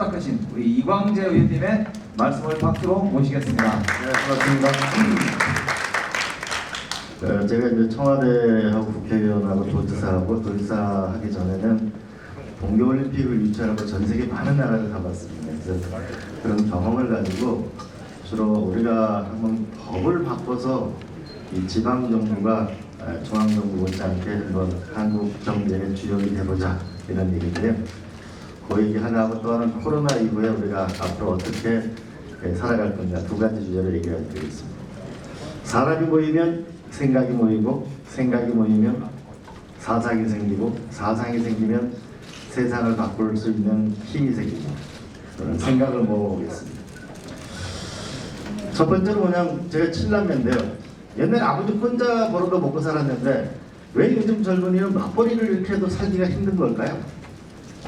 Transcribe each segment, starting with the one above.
허락하신 우리 이광재 의원님의 말씀을 박수로 모시겠습니다. 네, 고맙습니다. 제가 이제 청와대하고 국회의원하고 도지사하고 도지사 하기 전에는 동계올림픽을 유치하고 전 세계 많은 나라를 가봤습니다. 그래서 그런 경험을 가지고 주로 우리가 한번 법을 바꿔서 이 지방 정부가 중앙 정부 못지않게 한번 한국 경제의 주역이 돼보자 이런 얘기인데요. 그 얘기 하나 하고 또 하나는 코로나 이후에 우리가 앞으로 어떻게 살아갈 건가 두 가지 주제를 얘기해 드리겠습니다. 사람이 모이면 생각이 모이고 생각이 모이면 사상이 생기고 사상이 생기면 세상을 바꿀 수 있는 힘이 생깁니다. 저는 생각을 모으겠습니다. 첫 번째로 그냥 제가 7남매인데요. 옛날에 아버지 혼자 벌어도 먹고 살았는데 왜 요즘 젊은이는 맞벌이를 이렇게 해도 살기가 힘든 걸까요?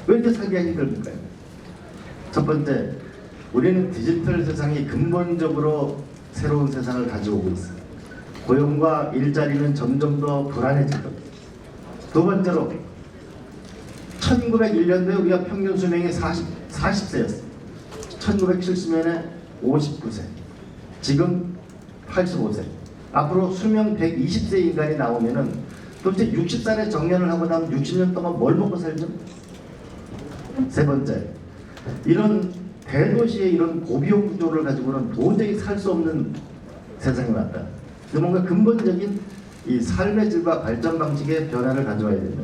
왜 이렇게 살기가 힘들까요? 첫 번째, 우리는 디지털 세상이 근본적으로 새로운 세상을 가져오고 있습니다. 고용과 일자리는 점점 더 불안해질 겁니다. 두 번째로 1901년도에 우리가 평균 수명이 40세였습니다. 1970년에 59세, 지금 85세. 앞으로 수명 120세 인간이 나오면은 도대체 60살에 정년을 하고 나면 60년 동안 뭘 먹고 살죠? 세 번째, 이런 대도시의 이런 고비용 구조를 가지고는 도저히 살 수 없는 세상이 왔다. 뭔가 근본적인 이 삶의 질과 발전 방식의 변화를 가져와야 된다.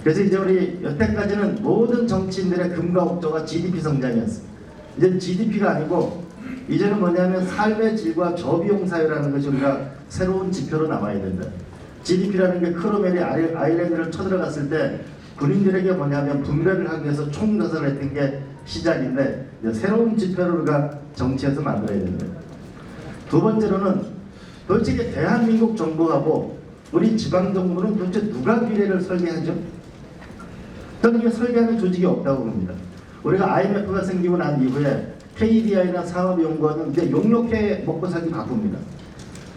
그래서 이제 우리 여태까지는 모든 정치인들의 금과 옥조가 GDP 성장이었습니다. 이제 GDP가 아니고 이제는 뭐냐면 삶의 질과 저비용 사회라는 것이 우리가 새로운 지표로 남아야 된다. GDP라는 게 크로멜이 아일랜드를 쳐들어갔을 때 군인들에게 뭐냐면 분배를 하기 위해서 총조사를 했던 게 시작인데 이제 새로운 지표를 우리가 정치에서 만들어야 된다. 두 번째로는 도대체 대한민국 정부하고 우리 지방정부는 도대체 누가 미래를 설계하죠? 저는 이게 설계하는 조직이 없다고 봅니다. 우리가 IMF가 생기고 난 이후에 KDI나 산업연구원은 이제 용역해 먹고 살기 바쁩니다.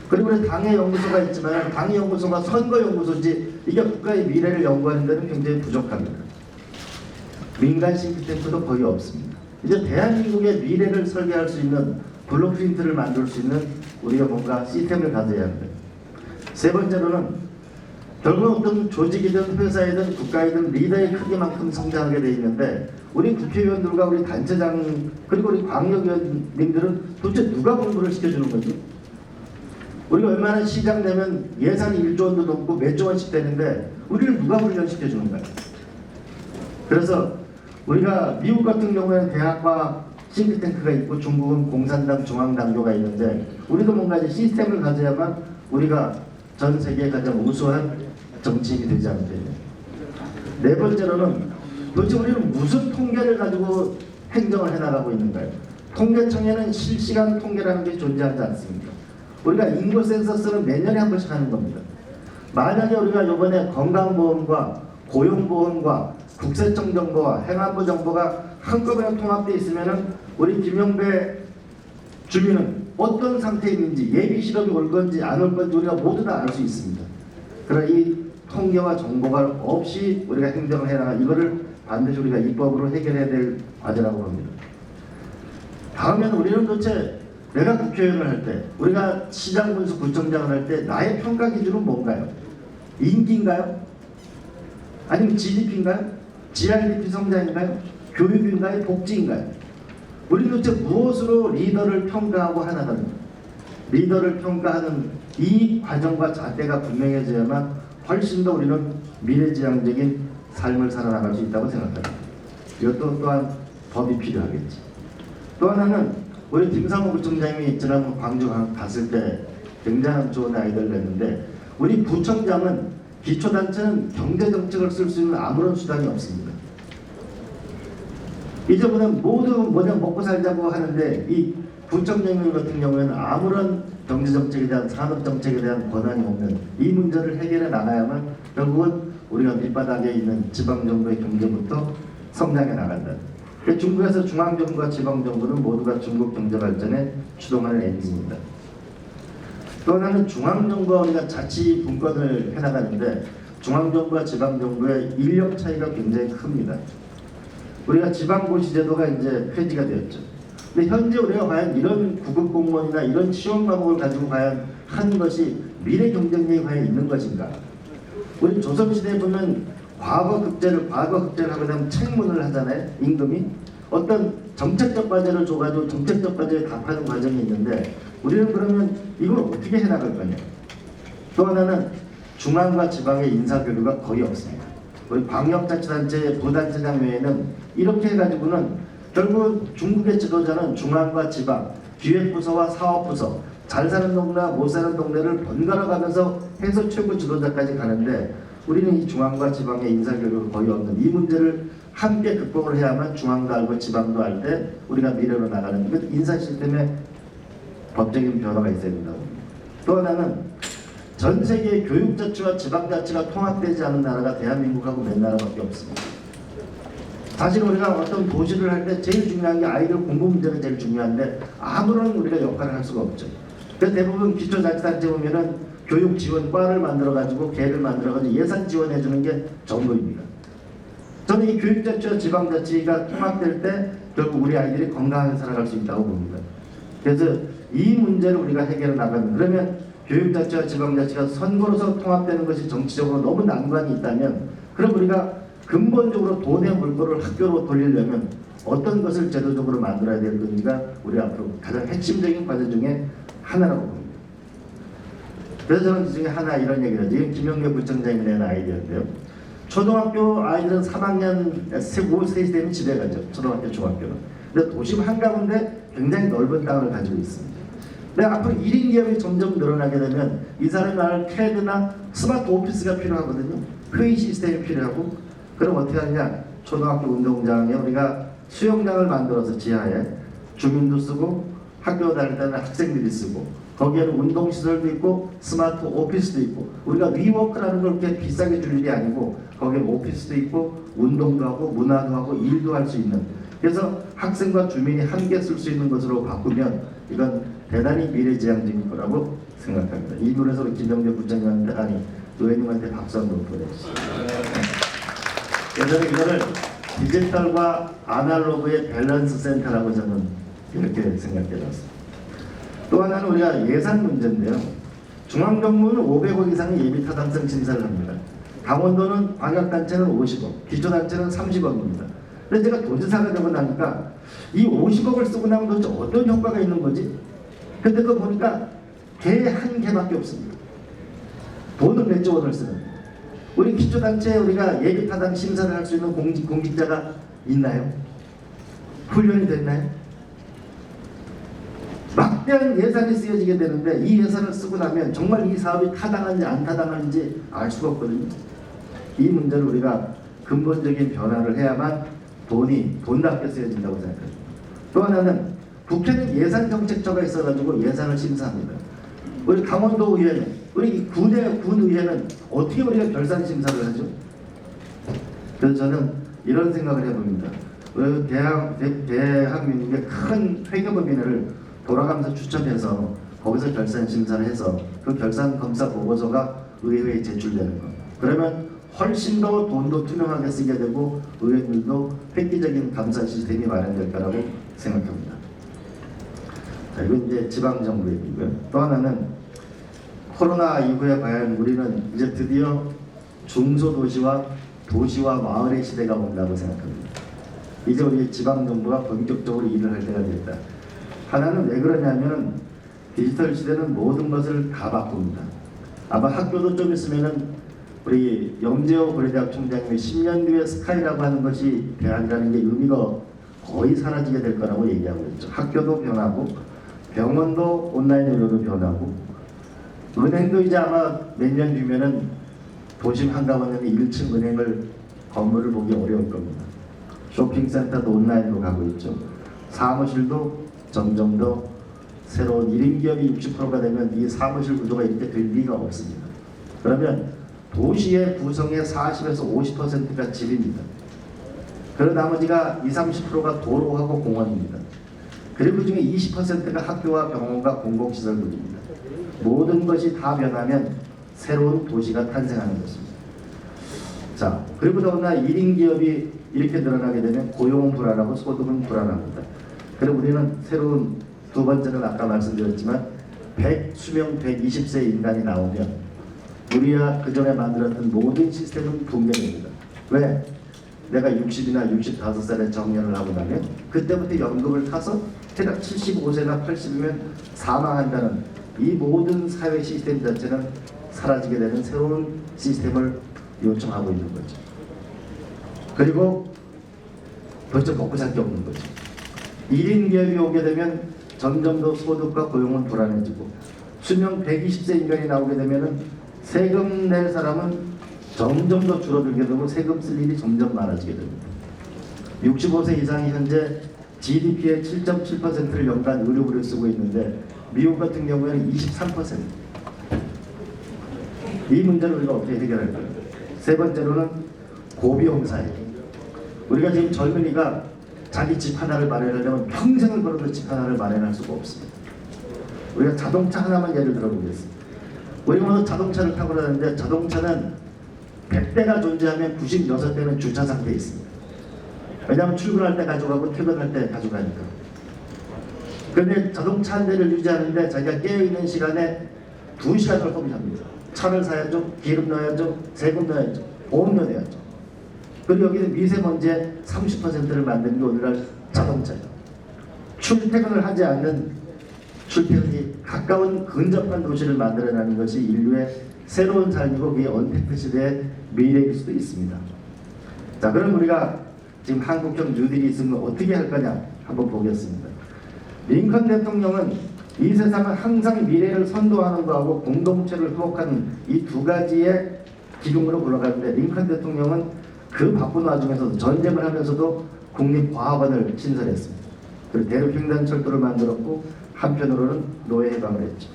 그리고 우리 당의 연구소가 있지만 당의 연구소가 선거연구소지 이게 국가의 미래를 연구하는 데는 굉장히 부족합니다. 민간 싱크탱크도 거의 없습니다. 이제 대한민국의 미래를 설계할 수 있는 블루프린트를 만들 수 있는 우리가 뭔가 시스템을 가져야 합니다. 세 번째로는 결국 어떤 조직이든 회사이든 국가이든 리더의 크기만큼 성장하게 돼 있는데 우리 국회의원들과 우리 단체장 그리고 우리 광역의원님들은 도대체 누가 공부를 시켜주는 거지? 우리가 얼마나 시장 되면 예산이 1조 원도 넘고 몇 조 원씩 되는데 우리를 누가 훈련시켜주는가요? 그래서 우리가 미국 같은 경우에는 대학과 싱크탱크가 있고 중국은 공산당 중앙당교가 있는데 우리도 뭔가 이제 시스템을 가져야만 우리가 전 세계에 가장 우수한 정치인이 되지 않을까요? 네 번째로는 도대체 우리는 무슨 통계를 가지고 행정을 해나가고 있는가요? 통계청에는 실시간 통계라는 게 존재하지 않습니다. 우리가 인구 센서스는 매년에 한 번씩 하는 겁니다. 만약에 우리가 이번에 건강보험과 고용보험과 국세청 정보와 행안부 정보가 한꺼번에 통합되어 있으면은 우리 김영배 주민은 어떤 상태에 있는지 예비 실업이 올 건지 안 올 건지 우리가 모두 다 알 수 있습니다. 그러나 이 통계와 정보가 없이 우리가 행정을 해나가 이거를 반드시 우리가 입법으로 해결해야 될 과제라고 봅니다. 다음에는 우리는 도대체 내가 국회의원을 할 때 우리가 시장 군수 구청장을 할 때 나의 평가 기준은 뭔가요? 인기인가요? 아니면 GDP인가요? GRDP 성장인가요? 교육인가요? 복지인가요? 우리는 도대체 무엇으로 리더를 평가하고 하나가는 리더를 평가하는 이 과정과 잣대가 분명해져야만 훨씬 더 우리는 미래지향적인 삶을 살아나갈 수 있다고 생각합니다. 이것도 또한 법이 필요하겠지. 또 하나는 우리 김상호 구청장이 지난 광주 갔을 때 굉장히 좋은 아이디어를 냈는데 우리 구청장은 기초단체는 경제정책을 쓸 수 있는 아무런 수단이 없습니다. 이제부터 모두 뭐냐 먹고 살자고 하는데 이 구청장님 같은 경우에는 아무런 경제정책에 대한 산업정책에 대한 권한이 없는 이 문제를 해결해 나가야만 결국은 우리가 밑바닥에 있는 지방정부의 경제부터 성장해 나간다. 중국에서 중앙정부와 지방정부는 모두가 중국 경제발전에 추동하는 엔진입니다. 또 하나는 중앙정부와 우리가 자치 분권을 해나가는데 중앙정부와 지방정부의 인력 차이가 굉장히 큽니다. 우리가 지방고시 제도가 이제 폐지가 되었죠. 근데 현재 우리가 과연 이런 구급 공무원이나 이런 시험 과목을 가지고 과연 하는 것이 미래 경쟁력이 과연 있는 것인가? 우리 조선시대에 보면 과거 급제를 하고 나면 책문을 하잖아요. 임금이 어떤 정책적 과제를 줘가지고 정책적 과제에 답하는 과정이 있는데 우리는 그러면 이걸 어떻게 해나갈 거냐? 또 하나는 중앙과 지방의 인사교류가 거의 없습니다. 우리 광역자치단체 부단체장 외에는 이렇게 해가지고는 결국 중국의 지도자는 중앙과 지방, 기획부서와 사업부서, 잘 사는 동네와 못 사는 동네를 번갈아 가면서 해서 최고 지도자까지 가는데 우리는 이 중앙과 지방의 인사교류가 거의 없는 이 문제를 함께 극복을 해야만 중앙도 알고 지방도 알 때 우리가 미래로 나가는 그 인사 시스템의 법적인 변화가 있어야 된다고 봅니다. 또 하나는 전 세계 교육자치와 지방자치가 통합되지 않은 나라가 대한민국하고 몇 나라밖에 없습니다. 사실 우리가 어떤 도시를 할 때 제일 중요한 게 아이들 공부 문제가 제일 중요한데 아무런 우리가 역할을 할 수가 없죠. 그래서 대부분 기초자치단체 보면은 교육 지원과를 만들어가지고 계획을 만들어가지고 예산 지원해주는 게 전부입니다. 저는 이 교육자치와 지방자치가 통합될 때 결국 우리 아이들이 건강하게 살아갈 수 있다고 봅니다. 그래서 이 문제를 우리가 해결해 나가는 그러면 교육자치와 지방자치가 선거로서 통합되는 것이 정치적으로 너무 난관이 있다면 그럼 우리가 근본적으로 돈의 물꼬를 학교로 돌리려면 어떤 것을 제도적으로 만들어야 될 건지가 우리 앞으로 가장 핵심적인 과제 중에 하나라고 봅니다. 그래서 저는 그 중에 하나 이런 얘기를 하죠. 이건 김영래 구청장이 낸 아이디어인데요. 초등학교 아이들은 3학년 3시 되면 집에 가죠. 초등학교, 중학교는. 근데 도심 한가운데 굉장히 넓은 땅을 가지고 있습니다. 근데 앞으로 1인 기업이 점점 늘어나게 되면 이 사람이 말할 CAD나 스마트 오피스가 필요하거든요. 회의 시스템이 필요하고 그럼 어떻게 하느냐? 초등학교 운동장에 우리가 수영장을 만들어서 지하에 주민도 쓰고 학교 다닐 때는 학생들이 쓰고 거기에는 운동시설도 있고 스마트 오피스도 있고 우리가 위워크라는 걸 그렇게 비싸게 줄 일이 아니고 거기에 오피스도 있고 운동도 하고 문화도 하고 일도 할 수 있는 그래서 학생과 주민이 함께 쓸 수 있는 것으로 바꾸면 이건 대단히 미래지향적인 거라고 생각합니다. 이 부분에서 우리 김영재 부장님한테 아니 의원님한테 박수 한번 보내주시죠. 그래서 이거를 디지털과 아날로그의 밸런스 센터라고 저는 이렇게 생각해봤습니다. 또 하나는 우리가 예산 문제인데요. 중앙정부는 500억 이상의 예비타당성 심사를 합니다. 강원도는 광역단체는 50억, 기초단체는 30억입니다. 근데 제가 도지사가 되고 나니까 이 50억을 쓰고 나면 도대체 어떤 효과가 있는 거지? 근데 그거 보니까 개 한 개밖에 없습니다. 돈은 몇조 원을 쓰는 우리 기초단체에 우리가 예비타당 심사를 할 수 있는 공직자가 있나요? 훈련이 됐나요? 막대한 예산이 쓰여지게 되는데 이 예산을 쓰고 나면 정말 이 사업이 타당한지 안 타당한지 알 수가 없거든요. 이 문제를 우리가 근본적인 변화를 해야만 돈이 돈답게 쓰여진다고 생각합니다. 또 하나는 국회는 예산정책처가 있어가지고 예산을 심사합니다. 우리 강원도 의회는 우리 군의회는 어떻게 우리가 결산 심사를 하죠? 그래서 저는 이런 생각을 해봅니다. 대한민국의 큰 회계법인을 돌아가면서 추천해서 거기서 결산 심사를 해서 그 결산 검사 보고서가 의회에 제출되는 것. 그러면 훨씬 더 돈도 투명하게 쓰게 되고 의회들도 획기적인 감사 시스템이 마련될 거라고 생각합니다. 자, 이건 이제 지방정부 얘기고요. 또 하나는 코로나 이후에 과연 우리는 이제 드디어 중소도시와 도시와 마을의 시대가 온다고 생각합니다. 이제 우리 지방정부가 본격적으로 일을 할 때가 됐다. 하나는 왜 그러냐면 디지털 시대는 모든 것을 다 바꿉니다. 아마 학교도 좀 있으면은 우리 영재호 고려대학 총장님이 10년 뒤에 스카이라고 하는 것이 대안이라는 게 의미가 거의 사라지게 될 거라고 얘기하고 있죠. 학교도 변하고 병원도 온라인 의료도 변하고 은행도 이제 아마 몇 년 뒤면은 도심 한가운데 1층 은행을 건물을 보기 어려울 겁니다. 쇼핑센터도 온라인으로 가고 있죠. 사무실도 점점 더 새로운 1인 기업이 60%가 되면 이 사무실 구조가 이렇게 될 리가 없습니다. 그러면 도시의 구성의 40에서 50%가 집입니다. 그런 나머지가 20-30%가 도로하고 공원입니다. 그리고 그 중에 20%가 학교와 병원과 공공시설물입니다. 모든 것이 다 변하면 새로운 도시가 탄생하는 것입니다. 자, 그리고 더구나 1인 기업이 이렇게 늘어나게 되면 고용은 불안하고 소득은 불안합니다. 그리고 우리는 새로운 두 번째는 아까 말씀드렸지만 수명 120세 인간이 나오면 우리가 그전에 만들었던 모든 시스템은 붕괴됩니다. 왜? 내가 60이나 65살에 정년을 하고 나면 그때부터 연금을 타서 대략 75세나 80이면 사망한다는 이 모든 사회 시스템 자체는 사라지게 되는 새로운 시스템을 요청하고 있는 거죠. 그리고 벌써 먹고 살 게 없는 거죠. 1인 기업이 오게 되면 점점 더 소득과 고용은 불안해지고 수명 120세 인간이 나오게 되면 세금 낼 사람은 점점 더 줄어들게 되고 세금 쓸 일이 점점 많아지게 됩니다. 65세 이상이 현재 GDP의 7.7%를 연간 의료비를 쓰고 있는데 미국 같은 경우에는 23%. 이 문제를 우리가 어떻게 해결할까요? 세 번째로는 고비용 사회. 우리가 지금 젊은이가 자기 집 하나를 마련하려면 평생을 걸어도 집 하나를 마련할 수가 없습니다. 우리가 자동차 하나만 예를 들어보겠습니다. 우리가 오늘 자동차를 타고 가는데 자동차는 100대가 존재하면 96대는 주차 상태에 있습니다. 왜냐하면 출근할 때 가져가고 퇴근할 때 가져가니까. 그런데 자동차 한 대를 유지하는데 자기가 깨어있는 시간에 2시간을 허비합니다. 차를 사야죠, 기름 넣어야죠, 세금 넣어야죠, 보험료 내야죠. 그리고 여기는 미세먼지의 30%를 만드는 게 오늘날 자동차예요. 출퇴근을 하지 않는 출퇴근이 가까운 근접한 도시를 만들어내는 것이 인류의 새로운 삶이고 그게 언택트 시대의 미래일 수도 있습니다. 자, 그럼 우리가 지금 한국형 뉴딜이 있으면 어떻게 할 거냐 한번 보겠습니다. 링컨 대통령은 이 세상은 항상 미래를 선도하는 거하고 공동체를 회복하는 이 두 가지의 기둥으로 굴러가는데 링컨 대통령은 그 바쁜 와중에서도 전쟁을 하면서도 국립과학원을 신설했습니다. 그리고 대륙횡단철도를 만들었고 한편으로는 노예 해방을 했죠.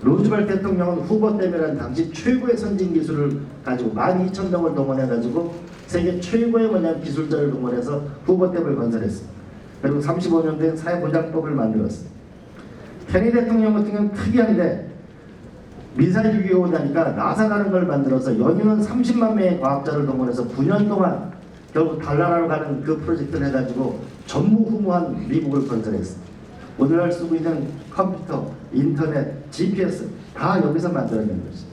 루즈벨트 대통령은 후보댐이라는 당시 최고의 선진 기술을 가지고 12,000명을 동원해가지고 세계 최고의 기술자를 동원해서 후보댐을 건설했습니다. 그리고 35년 된 사회보장법을 만들었습니다. 케네디 대통령 같은 경우는 특이한데 미사일 위기가 오다니까 나사라는 걸 만들어서 연유는 30만 명의 과학자를 동원해서 9년 동안 결국 달나라로 가는 그 프로젝트를 해가지고 전무후무한 미국을 건설했습니다. 오늘날 쓰고 있는 컴퓨터, 인터넷, GPS 다 여기서 만들어낸 것입니다.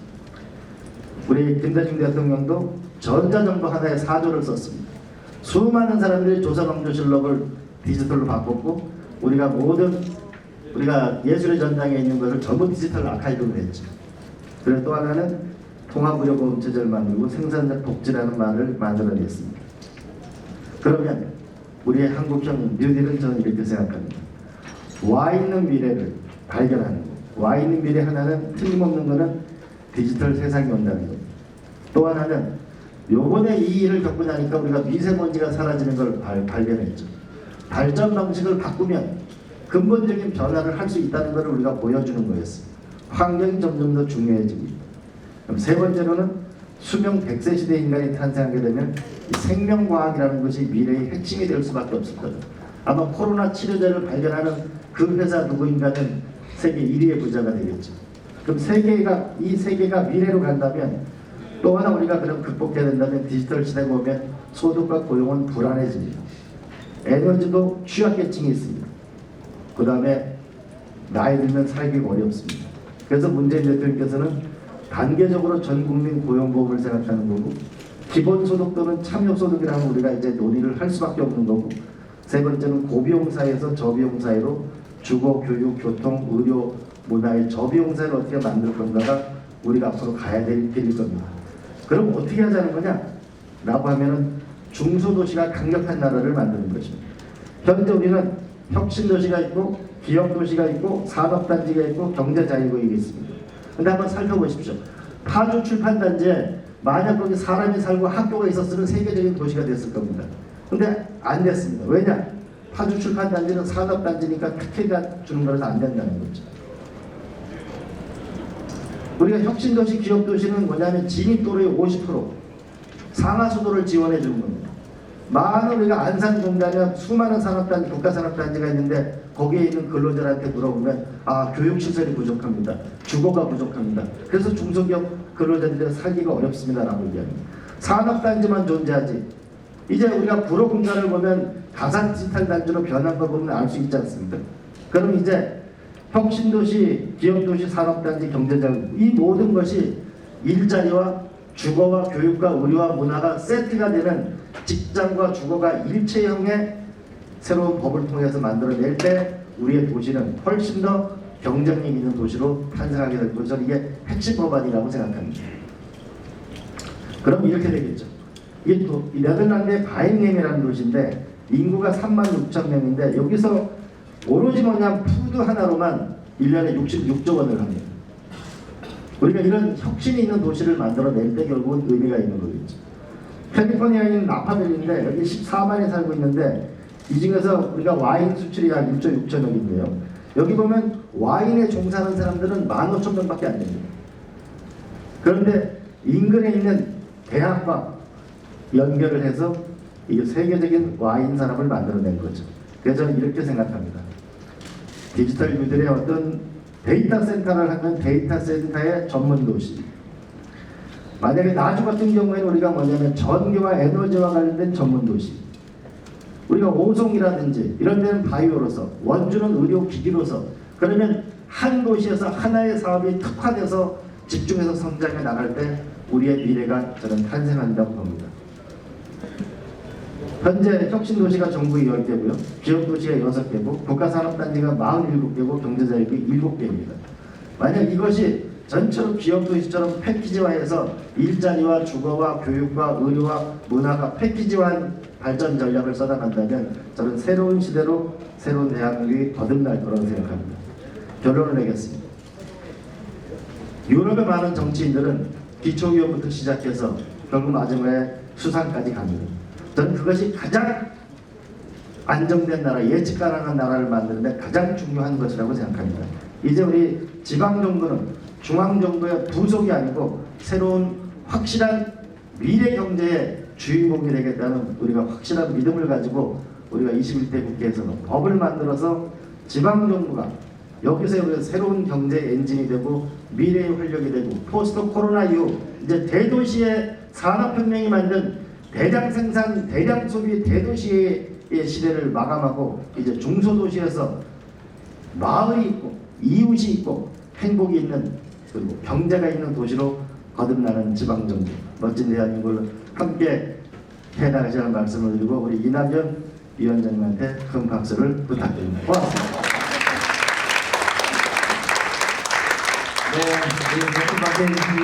우리 김대중 대통령도 전자정보 하나에 4조를 썼습니다. 수많은 사람들이 조선왕조실록을 디지털로 바꿨고 우리가 예술의 전당에 있는 것을 전부 디지털 아카이브를 했죠. 그리고 또 하나는 통합의료보험체제를 만들고 생산적 복지라는 말을 만들어냈습니다. 그러면 우리의 한국형 뉴딜은 저는 이렇게 생각합니다. 와 있는 미래를 발견하는 것. 와 있는 미래 하나는 틀림없는 것은 디지털 세상이 온다는 것. 또 하나는 요번에 이 일을 겪고 나니까 우리가 미세먼지가 사라지는 걸 발견했죠. 발전 방식을 바꾸면 근본적인 변화를 할 수 있다는 것을 우리가 보여주는 거였습니다. 환경이 점점 더 중요해집니다. 그럼 세 번째로는 수명 100세 시대 인간이 탄생하게 되면 이 생명과학이라는 것이 미래의 핵심이 될 수밖에 없을 거예요. 아마 코로나 치료제를 발견하는 그 회사 누구인가는 세계 1위의 부자가 되겠죠. 그럼 이 세계가 미래로 간다면 또 하나 우리가 그럼 극복해야 된다면 디지털 시대가 오면 소득과 고용은 불안해집니다. 에너지도 취약계층이 있습니다. 그 다음에 나이 들면 살기가 어렵습니다. 그래서 문재인 대통령께서는 단계적으로 전 국민 고용보험을 생각하는 거고 기본소득 또는 참여소득이라는 우리가 이제 논의를 할 수밖에 없는 거고 세 번째는 고비용사에서 저비용사회로 주거, 교육, 교통, 의료, 문화의 저비용사를 어떻게 만들 건가가 우리가 앞으로 가야 될 길일 겁니다. 그럼 어떻게 하자는 거냐? 라고 하면은 중소도시가 강력한 나라를 만드는 것입니다. 현재 우리는 혁신도시가 있고 기업도시가 있고 산업단지가 있고 경제자유국이 있습니다. 근데 한번 살펴보십시오. 파주 출판단지에 만약 거기 사람이 살고 학교가 있었으면 세계적인 도시가 됐을 겁니다. 근데 안 됐습니다. 왜냐? 파주 출판단지는 산업단지니까 특혜가 주는 거라서 안 된다는 거죠. 우리가 혁신도시, 기업도시는 뭐냐면 진입도로의 50% 상하수도를 지원해 주는 겁니다. 많은 우리가 안산공단에 수많은 산업단지, 국가산업단지가 있는데 거기에 있는 근로자한테 물어보면 교육시설이 부족합니다. 주거가 부족합니다. 그래서 중소기업 근로자들이 살기가 어렵습니다라고 얘기합니다. 산업단지만 존재하지. 이제 우리가 구로 공간을 보면 가상 디지털 단지로 변한 걸 보면 알 수 있지 않습니까? 그럼 이제 혁신도시, 기업도시, 산업단지, 경제자금 이 모든 것이 일자리와 주거와 교육과 의료와 문화가 세트가 되는 직장과 주거가 일체형의 새로운 법을 통해서 만들어낼 때 우리의 도시는 훨씬 더 경쟁력 있는 도시로 탄생하게 될 것이죠. 이게 핵심 법안이라고 생각합니다. 그럼 이렇게 되겠죠. 이게 또 네덜란드의 바잉햄이라는 도시인데 인구가 36,000명인데 여기서 오로지 뭐냐 푸드 하나로만 1년에 66조 원을 합니다. 우리가 이런 혁신이 있는 도시를 만들어낼 때 결국은 의미가 있는 거겠죠. 캘리포니아에 있는 나파밸리인데 여기 14만이 살고 있는데 이 중에서 우리가 와인 수출이 약 1조 6천억인데요. 여기 보면 와인에 종사하는 사람들은 15,000명밖에 안 됩니다. 그런데 인근에 있는 대학과 연결을 해서 이게 세계적인 와인 산업을 만들어낸 거죠. 그래서 저는 이렇게 생각합니다. 디지털 유들의 어떤 데이터 센터를 하는 데이터 센터의 전문 도시. 만약에 나주 같은 경우에는 우리가 뭐냐면 전기와 에너지와 관련된 전문 도시. 우리가 오송이라든지 이런 데는 바이오로서, 원주는 의료기기로서, 그러면 한 도시에서 하나의 사업이 특화돼서 집중해서 성장해 나갈 때 우리의 미래가 저는 탄생한다고 봅니다. 현재 혁신도시가 전국에 10개고요. 기업도시가 6개고 국가산업단지가 47개고 경제자유국이 7개입니다. 만약 이것이 전체로 기업도시처럼 패키지화해서 일자리와 주거와 교육과 의료와 문화가 패키지화한 발전 전략을 써나간다면 저는 새로운 시대로 새로운 대한민국이 거듭날 거라고 생각합니다. 결론을 내겠습니다. 유럽의 많은 정치인들은 기초기업부터 시작해서 결국 마지막에 수상까지 갑니다. 저는 그것이 가장 안정된 나라, 예측 가능한 나라를 만드는데 가장 중요한 것이라고 생각합니다. 이제 우리 지방정부는 중앙정부의 부속이 아니고 새로운 확실한 미래 경제의 주인공이 되겠다는 우리가 확실한 믿음을 가지고 우리가 21대 국회에서는 법을 만들어서 지방정부가 여기서 우리가 새로운 경제 엔진이 되고 미래의 활력이 되고 포스트 코로나 이후 이제 대도시의 산업혁명이 만든 대량 생산, 대량 소비, 대도시의 시대를 마감하고 이제 중소도시에서 마을이 있고 이웃이 있고 행복이 있는 그리고 경제가 있는 도시로 거듭나는 지방정부 멋진 대한민국을 함께 해나가시라는 말씀을 드리고 우리 이낙연 위원장님한테 큰 박수를 부탁드립니다. 고맙습니다. 네, 지금 박수 받게